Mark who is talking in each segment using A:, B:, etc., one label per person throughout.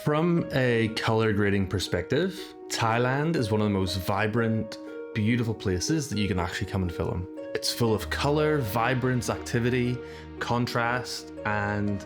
A: From a color grading perspective, Thailand is one of the most vibrant, beautiful places that you can actually come and film. It's full of color, vibrance, activity, contrast, and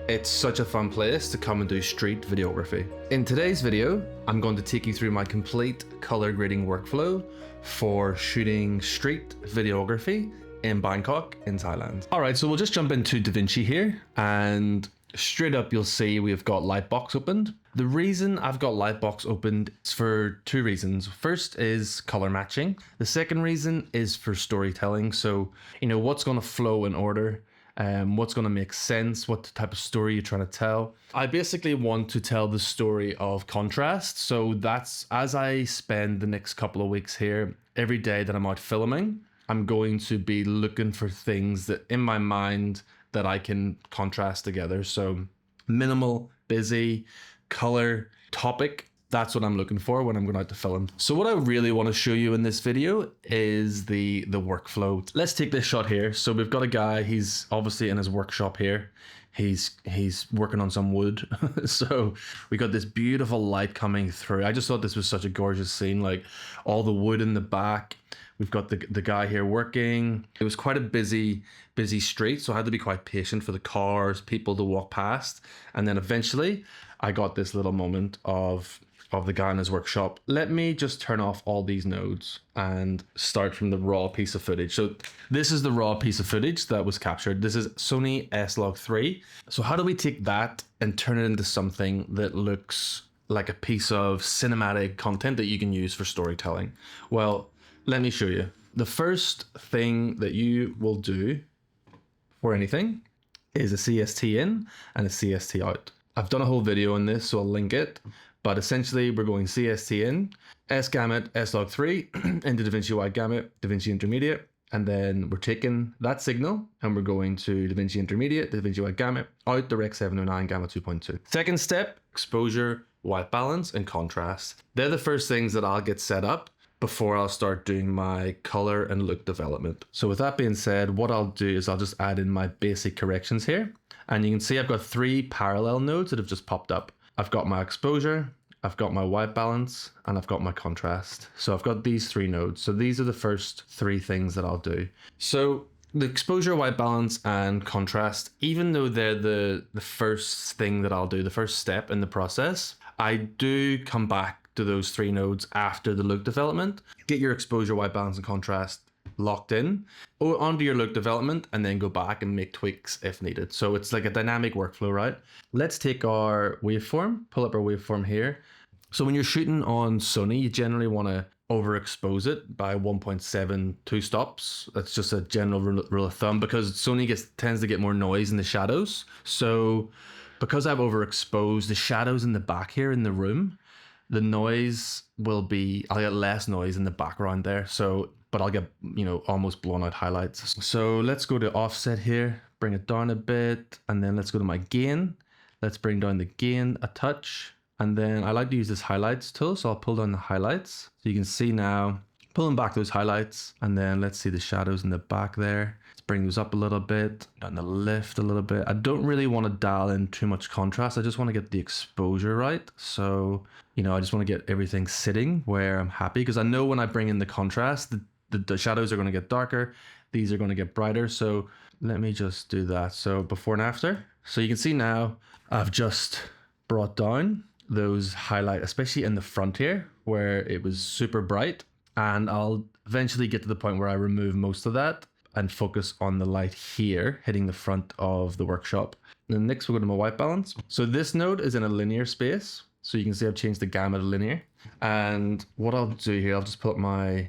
A: it's such a fun place to come and do street videography. In today's video, I'm going to take you through my complete color grading workflow for shooting street videography in Bangkok in Thailand. All right, so we'll just jump into DaVinci here, and straight up you'll see we've got Lightbox opened. The reason I've got Lightbox opened is for two reasons. First is color matching. The second reason is for storytelling. So, what's going to flow in order, what's going to make sense, what type of story you're trying to tell. I basically want to tell the story of contrast. So that's, as I spend the next couple of weeks here, every day that I'm out filming, I'm going to be looking for things that in my mind that I can contrast together. So minimal, busy, color, topic, that's what I'm looking for when I'm going out to film. So what I really want to show you in this video is the workflow. Let's take this shot here. So we've got a guy, he's obviously in his workshop here. He's working on some wood. So we got this beautiful light coming through. I just thought this was such a gorgeous scene, like all the wood in the back. We've got the guy here working. It was quite a busy street, so I had to be quite patient for the cars, people to walk past. And then eventually I got this little moment of the guy in his workshop. Let me just turn off all these nodes and start from the raw piece of footage. So this is the raw piece of footage that was captured. This is Sony S-Log 3. So how do we take that and turn it into something that looks like a piece of cinematic content that you can use for storytelling? Well, let me show you. The first thing that you will do for anything is a CST in and a CST out. I've done a whole video on this, so I'll link it. But essentially, we're going CST in, S-Gamut, S-Log 3, into DaVinci Wide Gamut, DaVinci Intermediate, and then we're taking that signal and we're going to DaVinci Intermediate, DaVinci Wide Gamut, out the Rec 709 Gamma 2.2. Second step, exposure, white balance, and contrast. They're the first things that I'll get set up before I'll start doing my color and look development. So with that being said, what I'll do is I'll just add in my basic corrections here. And you can see I've got 3 parallel nodes that have just popped up. I've got my exposure, I've got my white balance, and I've got my contrast. So I've got these 3 nodes. So these are the first 3 things that I'll do. So the exposure, white balance, and contrast, even though they're the first thing that I'll do, the first step in the process, I do come back to those 3 nodes after the look development. Get your exposure, white balance, and contrast locked in onto your look development, and then go back and make tweaks if needed. So it's like a dynamic workflow, right? Let's take our waveform, pull up our waveform here. So when you're shooting on Sony, you generally want to overexpose it by 1.72 stops. That's just a general rule of thumb, because Sony tends to get more noise in the shadows. So because I've overexposed the shadows in the back here in the room, the noise will be, I'll get less noise in the background there. So, but I'll get, almost blown out highlights. So let's go to offset here, bring it down a bit, and then let's go to my gain. Let's bring down the gain a touch. And then I like to use this highlights tool. So I'll pull down the highlights. So you can see now, pulling back those highlights. And then let's see the shadows in the back there. Let's bring those up a little bit, down the lift a little bit. I don't really want to dial in too much contrast. I just want to get the exposure right. So, I just want to get everything sitting where I'm happy, because I know when I bring in the contrast, the shadows are going to get darker. These are going to get brighter. So let me just do that. So before and after. So you can see now I've just brought down those highlights, especially in the front here where it was super bright. And I'll eventually get to the point where I remove most of that and focus on the light here hitting the front of the workshop. And then next we'll go to my white balance. So this node is in a linear space. So you can see I've changed the gamma to linear. And what I'll do here, I'll just put my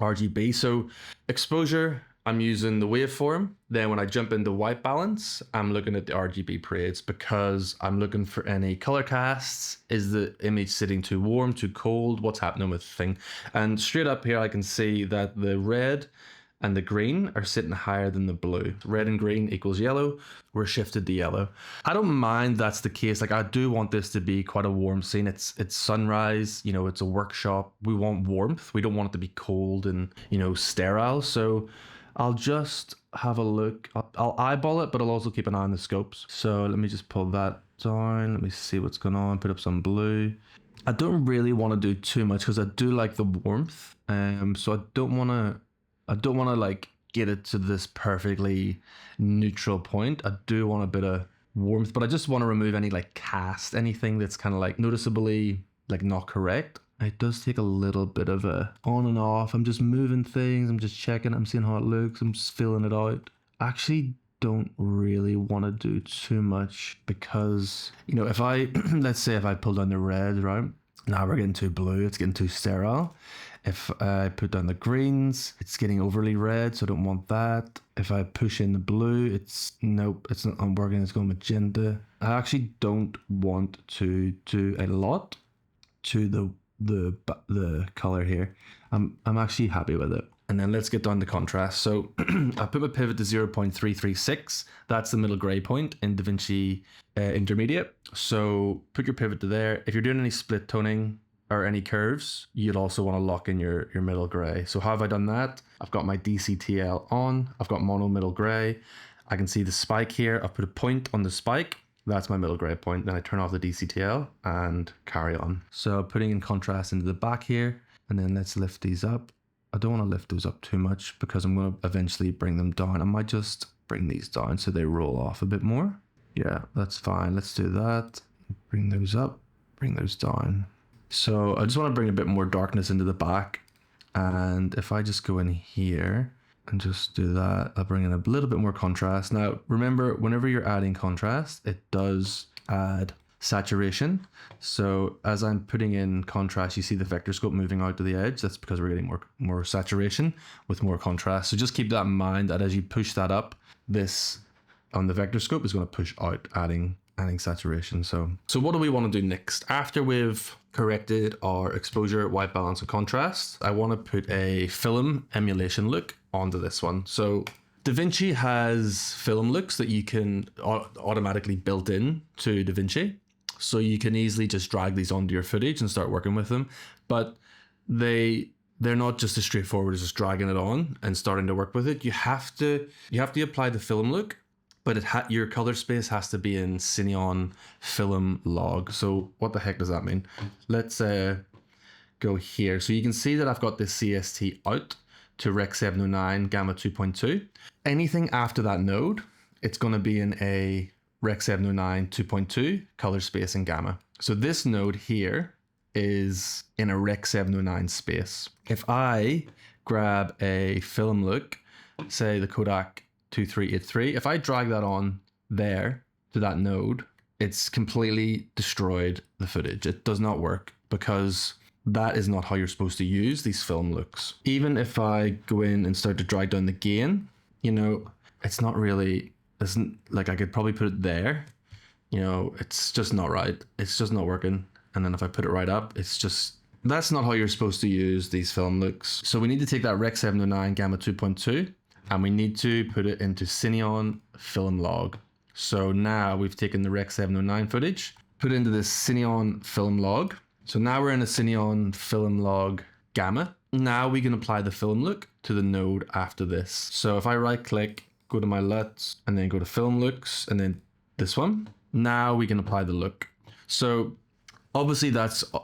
A: RGB. So exposure, I'm using the waveform. Then when I jump into white balance, I'm looking at the RGB parades, because I'm looking for any color casts. Is the image sitting too warm, too cold? What's happening with the thing? And straight up here, I can see that the red and the green are sitting higher than the blue. Red and green equals yellow. We're shifted to yellow. I don't mind that's the case. Like, I do want this to be quite a warm scene. It's sunrise, it's a workshop. We want warmth. We don't want it to be cold and, sterile. So I'll just have a look. I'll eyeball it, but I'll also keep an eye on the scopes. So let me just pull that down. Let me see what's going on. Put up some blue. I don't really want to do too much because I do like the warmth. So I don't want to like get it to this perfectly neutral point. I do want a bit of warmth, but I just want to remove any like cast, anything that's kind of like noticeably like not correct. It does take a little bit of a on and off. I'm just moving things. I'm just checking. I'm seeing how it looks. I'm just filling it out. I actually don't really want to do too much because, you know, if I, let's say if I pull down the red, right? Now we're getting too blue. It's getting too sterile. If I put down the greens, it's getting overly red, so I don't want that. If I push in the blue, it's nope, it's not working. It's going magenta. I actually don't want to do a lot to the color here. I'm actually happy with it. And then let's get down to contrast. So I put my pivot to 0.336. That's the middle gray point in DaVinci Intermediate. So put your pivot to there. If you're doing any split toning or any curves, you'd also want to lock in your middle gray. So how have I done that? I've got my DCTL on. I've got mono middle gray. I can see the spike here. I've put a point on the spike. That's my middle gray point. Then I turn off the DCTL and carry on. So putting in contrast into the back here, and then let's lift these up. I don't want to lift those up too much because I'm going to eventually bring them down. I might just bring these down so they roll off a bit more. Yeah, that's fine. Let's do that. Bring those up, bring those down. So I just want to bring a bit more darkness into the back. And if I just go in here and just do that, I'll bring in a little bit more contrast. Now, remember, whenever you're adding contrast, it does add saturation. So as I'm putting in contrast, you see the Vectorscope moving out to the edge. That's because we're getting more saturation with more contrast. So just keep that in mind that as you push that up, this on the Vectorscope is going to push out, adding saturation. So what do we want to do next? After we've corrected our exposure, white balance, and contrast, I want to put a film emulation look onto this one. So DaVinci has film looks that you can automatically built in to DaVinci. So you can easily just drag these onto your footage and start working with them. But they're not just as straightforward as just dragging it on and starting to work with it. You have to apply the film look, but your color space has to be in Cineon film log. So what the heck does that mean? Let's go here. So you can see that I've got this CST out to Rec 709 Gamma 2.2. Anything after that node, it's going to be in a Rec 709 2.2 color space and gamma. So this node here is in a Rec 709 space. If I grab a film look, say the Kodak 2383, if I drag that on there to that node, it's completely destroyed the footage. It does not work because that is not how you're supposed to use these film looks. Even if I go in and start to drag down the gain, you know, it's not really, isn't like I could probably put it there, you know, it's just not right. It's just not working. And then if I put it right up, it's just, that's not how you're supposed to use these film looks. So we need to take that Rec 709 Gamma 2.2 and we need to put it into Cineon film log. So now we've taken the Rec 709 footage, put it into this Cineon film log. So now we're in a Cineon film log gamma. Now we can apply the film look to the node after this. So if I right click, go to my LUTs and then go to film looks and then this one, now we can apply the look. So obviously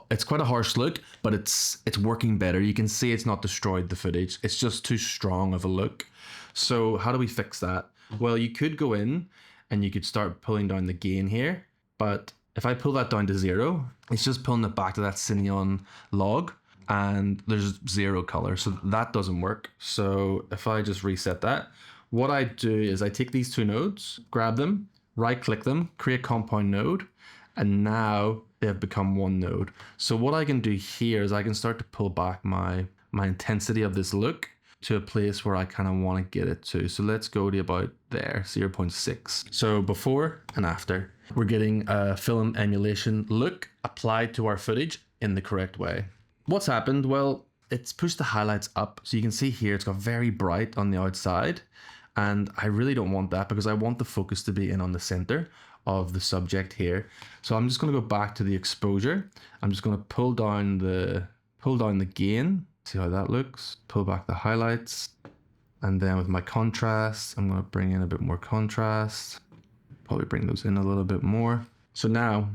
A: it's quite a harsh look, but it's working better. You can see it's not destroyed the footage. It's just too strong of a look. So how do we fix that? Well, you could go in and you could start pulling down the gain here, but if I pull that down to 0, it's just pulling it back to that Cineon log and there's 0 color. So that doesn't work. So if I just reset that, what I do is I take these two nodes, grab them, right click them, create compound node, and now they have become one node. So what I can do here is I can start to pull back my intensity of this look to a place where I kind of want to get it to. So let's go to about there, 0.6. So before and after, we're getting a film emulation look applied to our footage in the correct way. What's happened? Well, it's pushed the highlights up. So you can see here, it's got very bright on the outside. And I really don't want that because I want the focus to be in on the center of the subject here. So I'm just going to go back to the exposure. I'm just going to pull down the gain. See how that looks. Pull back the highlights. And then with my contrast, I'm going to bring in a bit more contrast. Probably bring those in a little bit more. So now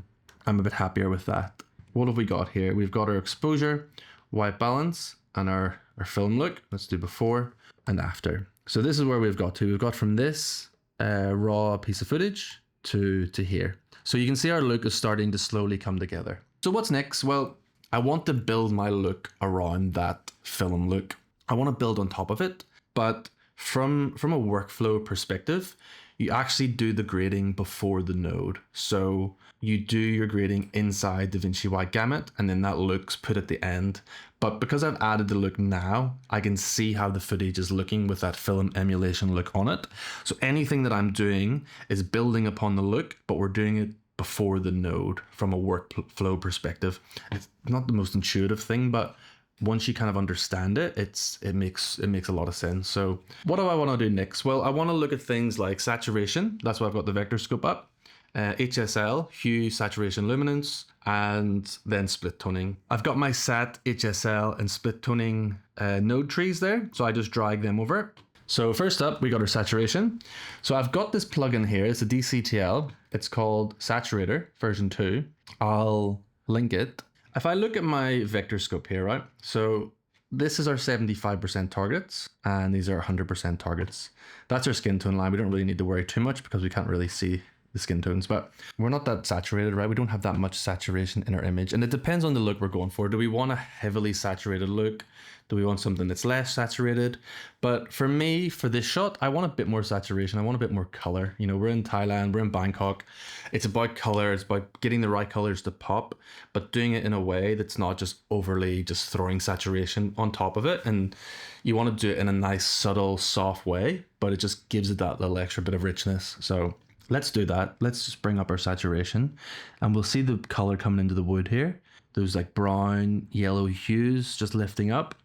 A: I'm a bit happier with that. What have we got here? We've got our exposure, white balance, and our film look. Let's do before and after. So this is where we've got to. We've got from this raw piece of footage to here. So you can see our look is starting to slowly come together. So what's next? Well, I want to build my look around that film look. I want to build on top of it, but from a workflow perspective, you actually do the grading before the node. So you do your grading inside DaVinci White Gamut, and then that look's put at the end. But because I've added the look now, I can see how the footage is looking with that film emulation look on it. So anything that I'm doing is building upon the look, but we're doing it before the node from a workflow perspective. It's not the most intuitive thing, but once you kind of understand it, it makes a lot of sense. So what do I want to do next? Well, I want to look at things like saturation. That's why I've got the Vectorscope up. HSL, hue, saturation, luminance, and then split toning. I've got my sat, HSL, and split toning node trees there. So I just drag them over. So first up, we got our saturation. So I've got this plugin here. It's a DCTL. It's called Saturator version 2. I'll link it. If I look at my Vectorscope here, right? So this is our 75% targets, and these are 100% targets. That's our skin tone line. We don't really need to worry too much because we can't really see the skin tones, but we're not that saturated, right? We don't have that much saturation in our image, and it depends on the look we're going for. Do we want a heavily saturated look? Do we want something that's less saturated? But for me, for this shot, I want a bit more saturation. I want a bit more color. You know, we're in Thailand, we're in Bangkok. It's about color. It's about getting the right colors to pop, but doing it in a way that's not just overly just throwing saturation on top of it. And you want to do it in a nice, subtle, soft way, but it just gives it that little extra bit of richness. So let's do that. Let's just bring up our saturation, and we'll see the color coming into the wood here. Those like brown, yellow hues just lifting up,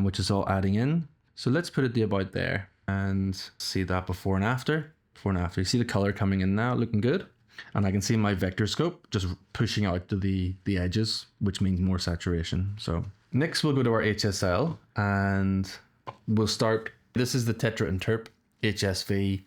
A: which is all adding in. So let's put it about there and see that before and after. Before and after. You see the color coming in now, looking good. And I can see my Vectorscope just pushing out to the edges, which means more saturation. So next we'll go to our HSL, and we'll start. This is the Tetra Interp HSV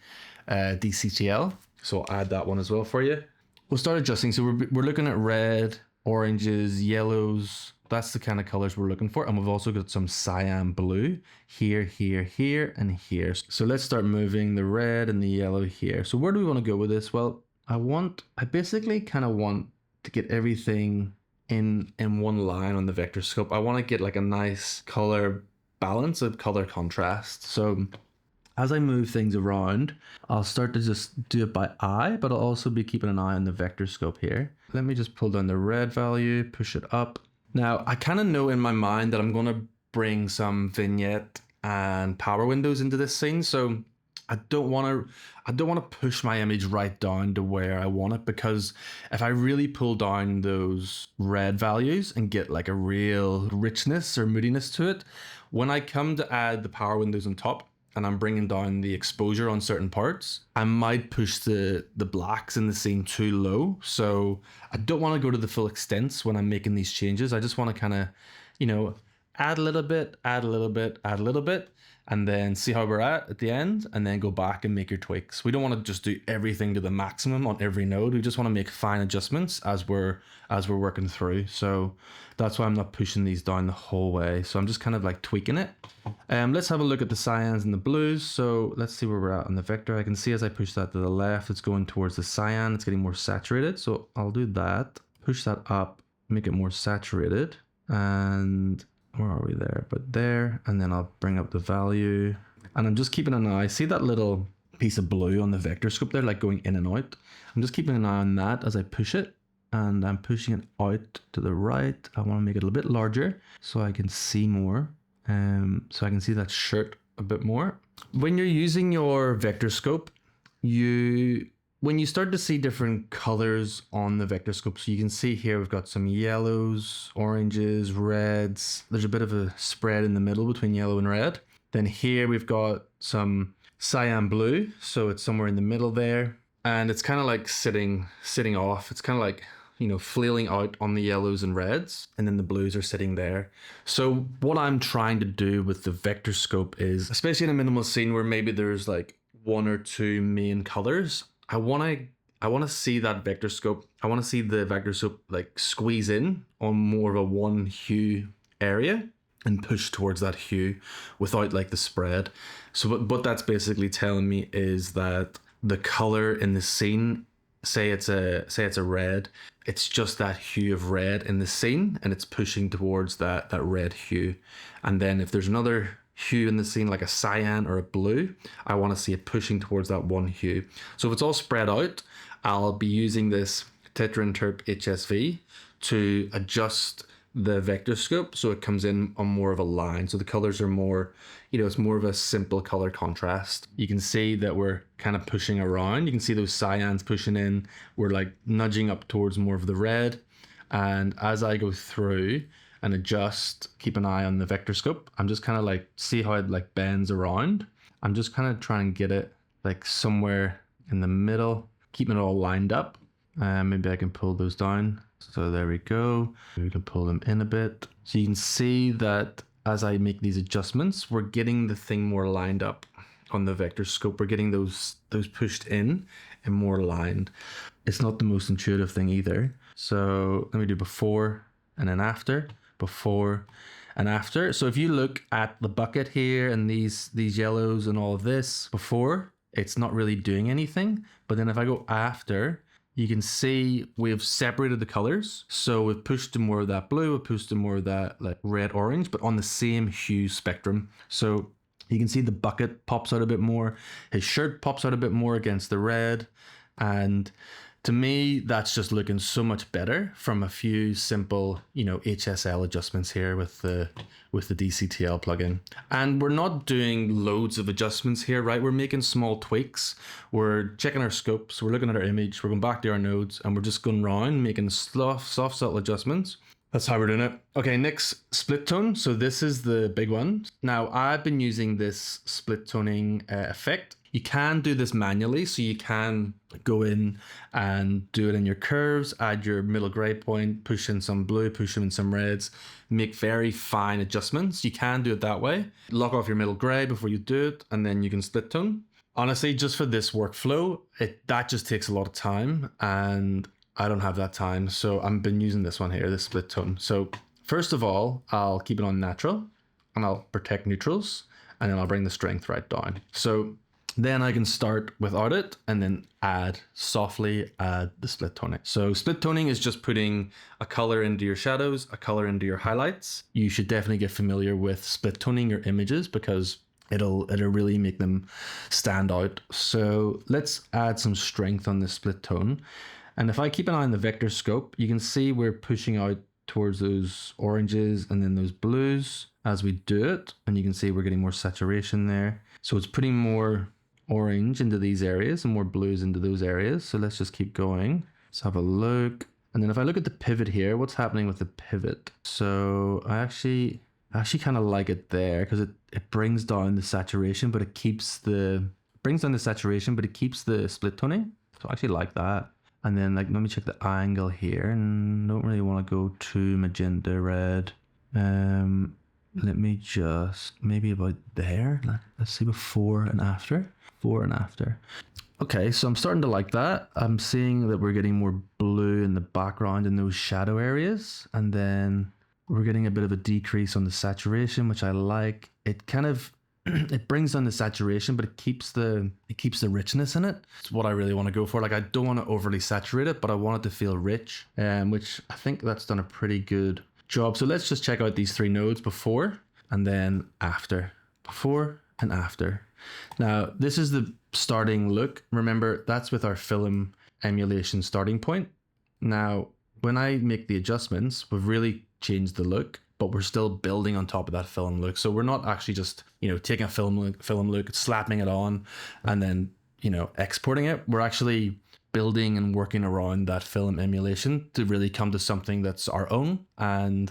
A: DCTL. So I'll add that one as well for you. We'll start adjusting. So we're looking at red, oranges, yellows. That's the kind of colors we're looking for. And we've also got some cyan blue here, here, here, and here. So let's start moving the red and the yellow here. So where do we want to go with this? Well, I basically kind of want to get everything in one line on the Vectorscope. I want to get like a nice color balance, of color contrast. So as I move things around, I'll start to just do it by eye, but I'll also be keeping an eye on the Vectorscope here. Let me just pull down the red value, push it up. Now, I kind of know in my mind that I'm going to bring some vignette and power windows into this scene. So I don't want to push my image right down to where I want it, because if I really pull down those red values and get like a real richness or moodiness to it, when I come to add the power windows on top, and I'm bringing down the exposure on certain parts, I might push the blacks in the scene too low. So I don't want to go to the full extents when I'm making these changes. I just want to kind of, you know, add a little bit, add a little bit, add a little bit, and then see how we're at the end, and then go back and make your tweaks. We don't want to just do everything to the maximum on every node. We just want to make fine adjustments as we're working through. So that's why I'm not pushing these down the whole way. So I'm just kind of like tweaking it. Let's have a look at the cyans and the blues. So let's see where we're at on the vector. I can see as I push that to the left, it's going towards the cyan. It's getting more saturated. So I'll do that, push that up, make it more saturated. And where are we there? But there, and then I'll bring up the value, and I'm just keeping an eye. See that little piece of blue on the Vectorscope there, like going in and out? I'm just keeping an eye on that as I push it, and I'm pushing it out to the right. I want to make it a little bit larger so I can see more, so I can see that shirt a bit more. When you're using your Vectorscope, when you start to see different colors on the Vectorscope, so you can see here we've got some yellows, oranges, reds. There's a bit of a spread in the middle between yellow and red. Then here we've got some cyan blue, so it's somewhere in the middle there. And it's kind of like sitting off. It's kind of like you know, flailing out on the yellows and reds, and then the blues are sitting there. So what I'm trying to do with the Vectorscope is, especially in a minimal scene where maybe there's like one or two main colors, I want to see that Vectorscope. I want to see the Vectorscope like squeeze in on more of a one hue area and push towards that hue without like the spread. So what that's basically telling me is that the color in the scene, say it's a red, it's just that hue of red in the scene, and it's pushing towards that red hue. And then if there's another hue in the scene like a cyan or a blue, I want to see it pushing towards that one hue. So if it's all spread out, I'll be using this Tetrainterp HSV to adjust the Vectorscope so it comes in on more of a line. So the colors are more, you know, it's more of a simple color contrast. You can see that we're kind of pushing around. You can see those cyans pushing in. We're like nudging up towards more of the red. And as I go through and adjust, keep an eye on the Vectorscope, I'm just kind of like, see how it like bends around. I'm just kind of trying to get it like somewhere in the middle, keeping it all lined up. Maybe I can pull those down. So there we go. We can pull them in a bit. So you can see that as I make these adjustments, we're getting the thing more lined up on the Vectorscope. We're getting those pushed in and more aligned. It's not the most intuitive thing either. So let me do before and then after, before and after. So if you look at the bucket here and these yellows and all of this, before, it's not really doing anything. But then if I go after, you can see we've separated the colors. So we've pushed to more of that blue, we've pushed to more of that like red orange, but on the same hue spectrum. So you can see the bucket pops out a bit more. His shirt pops out a bit more against the red. And to me, that's just looking so much better from a few simple, you know, HSL adjustments here with the DCTL plugin. And we're not doing loads of adjustments here, right? We're making small tweaks. We're checking our scopes. We're looking at our image. We're going back to our nodes, and we're just going around making soft, subtle adjustments. That's how we're doing it. Okay, next, split tone. So this is the big one. Now, I've been using this split toning effect. You can do this manually, so you can go in and do it in your curves, add your middle gray point, push in some blue, push in some reds, make very fine adjustments. You can do it that way. Lock off your middle gray before you do it, and then you can split tone. Honestly, just for this workflow, that just takes a lot of time, and I don't have that time. So I've been using this one here, this split tone. So first of all, I'll keep it on natural, and I'll protect neutrals, and then I'll bring the strength right down. So then I can start without it and then softly add the split toning. So split toning is just putting a color into your shadows, a color into your highlights. You should definitely get familiar with split toning your images because it'll really make them stand out. So let's add some strength on this split tone. And if I keep an eye on the Vectorscope, you can see we're pushing out towards those oranges and then those blues as we do it. And you can see we're getting more saturation there. So it's putting more orange into these areas and more blues into those areas. So let's just keep going. Let's have a look. And then if I look at the pivot here, what's happening with the pivot? So I actually kind of like it there because it brings down the saturation, but it keeps the split toning. So I actually like that. And then like, let me check the angle here, and don't really want to go too magenta red. Let me just, maybe about there. Let's see before and after. Before and after. Okay, so I'm starting to like that. I'm seeing that we're getting more blue in the background in those shadow areas. And then we're getting a bit of a decrease on the saturation, which I like. It kind of, it brings down the saturation, but it keeps the richness in it. It's what I really want to go for. Like, I don't want to overly saturate it, but I want it to feel rich, which I think that's done a pretty good job. So let's just check out these three nodes before and then after. Before and after. Now, this is the starting look. Remember, that's with our film emulation starting point. Now, when I make the adjustments, we've really changed the look, but we're still building on top of that film look. So we're not actually just, taking a film look, slapping it on, and then, exporting it. We're actually building and working around that film emulation to really come to something that's our own and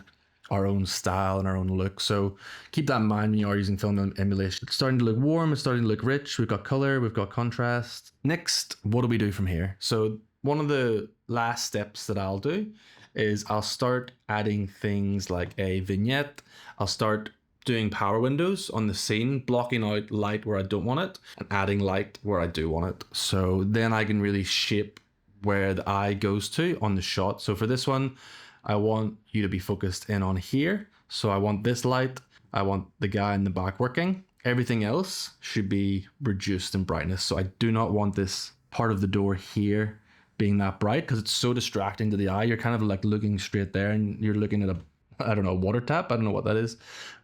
A: our own style and our own look. So keep that in mind when you are using film emulation. It's starting to look warm, it's starting to look rich. We've got color, we've got contrast. Next, what do we do from here? So one of the last steps that I'll do is I'll start adding things like a vignette. I'll start doing power windows on the scene, blocking out light where I don't want it and adding light where I do want it. So then I can really shape where the eye goes to on the shot. So for this one, I want you to be focused in on here. So I want this light. I want the guy in the back working. Everything else should be reduced in brightness. So I do not want this part of the door here being that bright because it's so distracting to the eye. You're kind of like looking straight there and you're looking at I don't know, a water tap. I don't know what that is,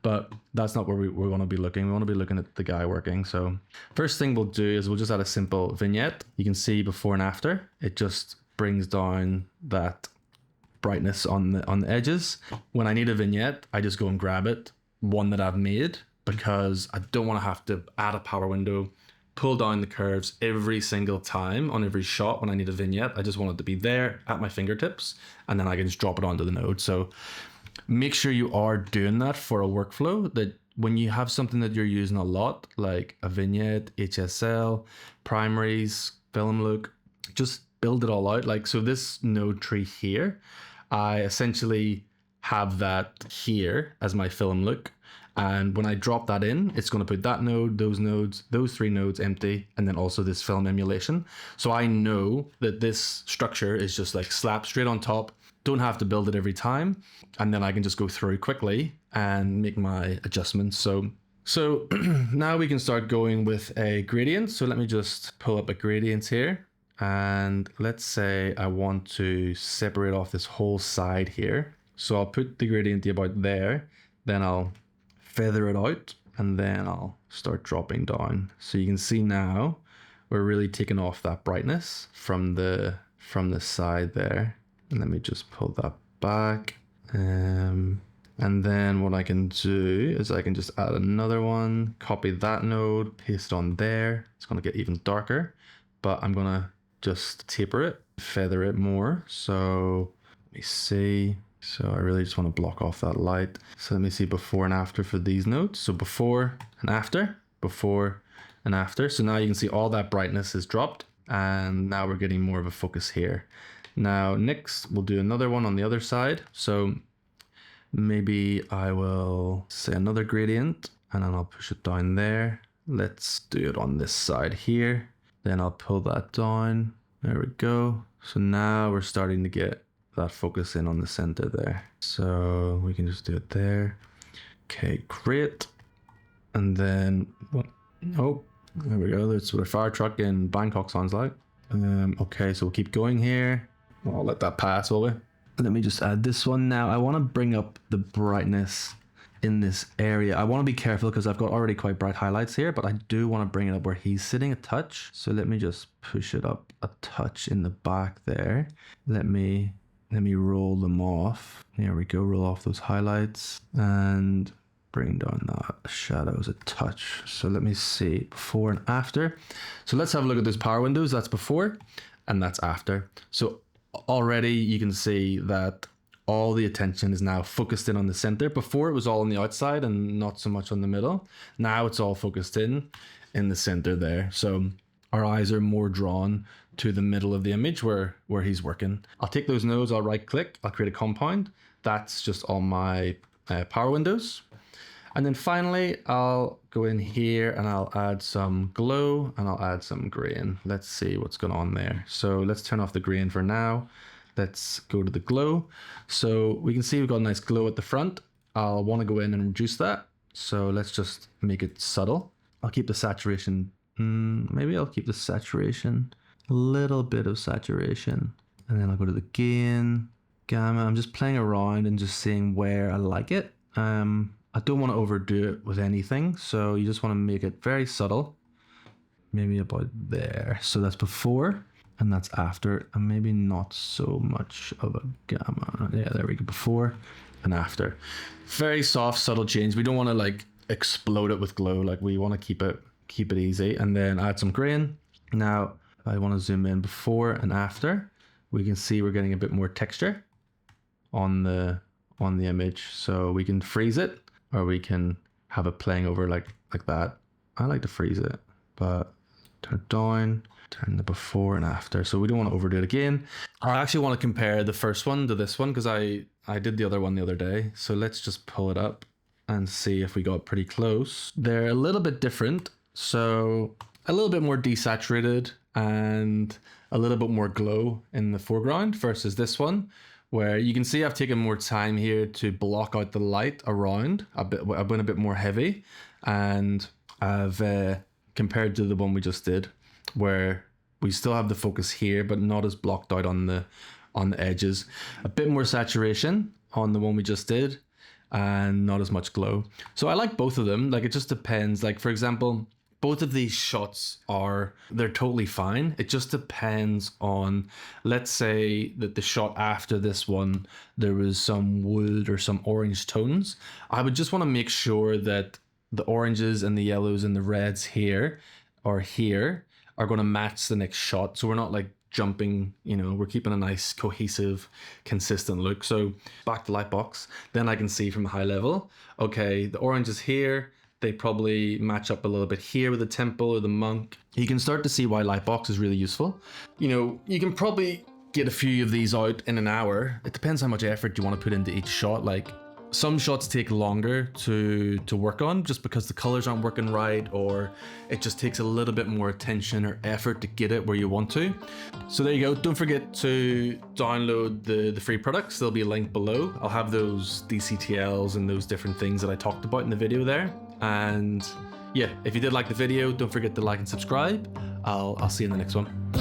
A: but that's not where we want to be looking. We want to be looking at the guy working. So first thing we'll do is we'll just add a simple vignette. You can see before and after. It just brings down that brightness on the edges. When I need a vignette, I just go and grab it, one that I've made, because I don't want to have to add a power window, pull down the curves every single time on every shot when I need a vignette. I just want it to be there at my fingertips, and then I can just drop it onto the node. So make sure you are doing that for a workflow, that when you have something that you're using a lot, like a vignette, HSL, primaries, film look, just build it all out. Like, so this node tree here, I essentially have that here as my film look. And when I drop that in, it's going to put that node, those nodes, those three nodes empty, and then also this film emulation. So I know that this structure is just like slapped straight on top. Don't have to build it every time. And then I can just go through quickly and make my adjustments. So now we can start going with a gradient. So let me just pull up a gradient here. And let's say I want to separate off this whole side here. So I'll put the gradient about there. Then I'll feather it out. And then I'll start dropping down. So you can see now we're really taking off that brightness from the side there. And let me just pull that back. And then what I can do is I can just add another one, copy that node, paste on there. It's going to get even darker, but I'm going to just taper it, feather it more. So let me see. So I really just want to block off that light. So let me see before and after for these nodes. So before and after, before and after. So now you can see all that brightness is dropped, and now we're getting more of a focus here. Now, next, we'll do another one on the other side. So maybe I will say another gradient, and then I'll push it down there. Let's do it on this side here. Then I'll pull that down. There we go. So now we're starting to get that focus in on the center there. So we can just do it there. Okay, great. And then, oh, there we go. That's what a fire truck in Bangkok sounds like. Okay, so we'll keep going here. I'll let that pass, will we? Let me just add this one now. I want to bring up the brightness in this area. I want to be careful because I've got already quite bright highlights here, but I do want to bring it up where he's sitting a touch. So let me just push it up a touch in the back there. Let me roll them off. Here we go. Roll off those highlights and bring down that shadows a touch. So let me see before and after. So let's have a look at those power windows. That's before and that's after. So already you can see that all the attention is now focused in on the center. Before it was all on the outside and not so much on the middle. Now it's all focused in the center there. So our eyes are more drawn to the middle of the image where he's working. I'll take those nodes, I'll right click, I'll create a compound. That's just all my power windows. And then finally, I'll go in here and I'll add some glow and I'll add some grain. Let's see what's going on there. So let's turn off the grain for now. Let's go to the glow. So we can see we've got a nice glow at the front. I'll want to go in and reduce that. So let's just make it subtle. I'll keep the saturation. Maybe I'll keep the saturation, a little bit of saturation. And then I'll go to the gain, gamma. I'm just playing around and just seeing where I like it. I don't want to overdo it with anything, so you just want to make it very subtle. Maybe about there. So that's before and that's after, and maybe not so much of a gamma. Yeah, there we go. Before and after. Very soft, subtle change. We don't want to like explode it with glow. Like we want to keep it easy, and then add some grain. Now I want to zoom in before and after. We can see we're getting a bit more texture on the image, so we can freeze it. Or we can have it playing over like that. I like to freeze it, but turn it down. turn the before and after. So we don't want to overdo it again. I actually want to compare the first one to this one because I did the other one the other day. So let's just pull it up and see if we got pretty close. They're a little bit different. So a little bit more desaturated and a little bit more glow in the foreground versus this one, where you can see I've taken more time here to block out the light around. I've been a bit more heavy, and I've compared to the one we just did, where we still have the focus here, but not as blocked out on the edges. A bit more saturation on the one we just did, and not as much glow. So I like both of them. Like, it just depends. Like, for example, both of these shots they're totally fine. It just depends on, let's say that the shot after this one, there was some wood or some orange tones. I would just want to make sure that the oranges and the yellows and the reds here are going to match the next shot. So we're not like jumping, we're keeping a nice cohesive, consistent look. So back to Lightbox, then I can see from a high level, okay, the orange is here. They probably match up a little bit here with the temple or the monk. You can start to see why Lightbox is really useful. You can probably get a few of these out in an hour. It depends how much effort you want to put into each shot. Like, some shots take longer to work on just because the colors aren't working right, or it just takes a little bit more attention or effort to get it where you want to. So there you go. Don't forget to download the free products. There'll be a link below. I'll have those DCTLs and those different things that I talked about in the video there. And yeah, if you did like the video, don't forget to like and subscribe. I'll see you in the next one.